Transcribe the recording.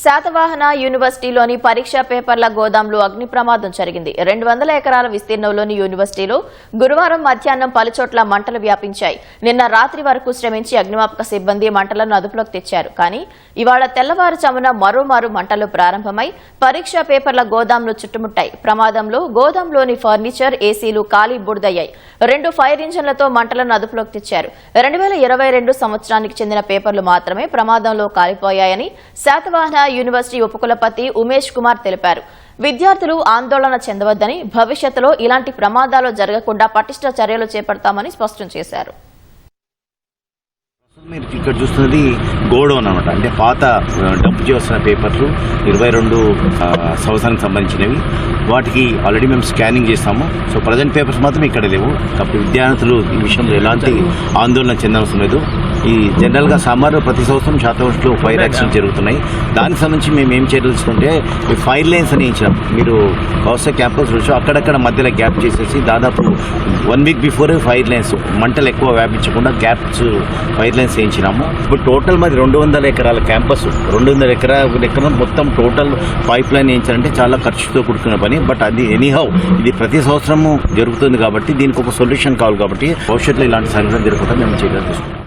శాతవాహన యూనివర్సిటీలోని పరీక్షా పేపర్ల గోదాంలో అగ్ని ప్రమాదం జరిగింది. 200 ఎకరాల విస్తీర్ణంలోని యూనివర్సిటీలో గురువారం మధ్యాహ్నం పలుచోట్ల మంటలు వ్యాపించాయి. నిన్న రాత్రి వరకు శ్రమించి అగ్నిమాపక సిబ్బంది మంటలను అదుపులోకి తెచ్చారు. కానీ ఇవాళ తెల్లవారుజామున మరోమారు మంటలు ప్రారంభమై పరీక్షా పేపర్ల గోదాంను చుట్టుముట్టాయి. ప్రమాదంలో గోదాంలోని ఫర్నిచర్, ఏసీలు కాలి బూడిదయ్యాయి. 2 ఫైర్ ఇంజన్లతో మంటలను అదుపులోకి తెచ్చారు. 2022 సంవత్సరానికి చెందిన పేపర్లు మాత్రమే ప్రమాదంలో కాలిపోయాయని శాతవాహన యూనివర్సిటీ ఉపకులపతి ఉమేష్ కుమార్ తెలిపారు. విద్యార్థులు ఆందోళన చెందవద్దని, భవిష్యత్తులో ఇలాంటి ప్రమాదాలు జరగకుండా పటిష్ట చర్యలు చేపడతామని స్పష్టం చేశారు. మీరు ఇక్కడ చూస్తున్నది గోడౌన్ అనమాట. అంటే పాత డంప్ చేస్తున్న పేపర్లు 22 సంవత్సరానికి సంబంధించినవి. వాటికి ఆల్రెడీ మేము స్కానింగ్ చేస్తాము. సో ప్రజెంట్ పేపర్స్ మాత్రం ఇక్కడ లేవు. కాబట్టి విద్యార్థులు ఈ విషయంలో ఎలాంటి ఆందోళన చెందవలసిన లేదు. ఈ జనరల్గా సమ్మర్ ప్రతి సంవత్సరం శాతవర్షంలో ఫైర్ యాక్సిడెంట్ జరుగుతున్నాయి. దానికి సంబంధించి మేము ఏం చేయాల్సుకుంటే ఈ ఫైర్ లైన్స్ అని ఇచ్చినాం. మీరు కౌస క్యాంపస్ చూసి అక్కడక్కడ మధ్యలో గ్యాప్ చేసేసి దాదాపు 1 వీక్ బిఫోర్ ఫైర్ లైన్స్ మంటలు ఎక్కువ వ్యాపించకుండా గ్యాప్స్ ఫైర్ లైన్స్ వేయించినాము. ఇప్పుడు టోటల్ మరి 200 ఎకరాల క్యాంపస్, 200 ఎకరాల మొత్తం టోటల్ పైప్ లైన్ వేయించాలంటే చాలా ఖర్చుతో కూడుకున్న పని. బట్ అది ఎనీహౌ ఇది ప్రతి సంవత్సరము జరుగుతుంది కాబట్టి దీనికి ఒక సొల్యూషన్ కావాలి. కాబట్టి భవిష్యత్తులో ఇలాంటి సంఘటన జరగకుండా మేము చేయగలుగుతాం.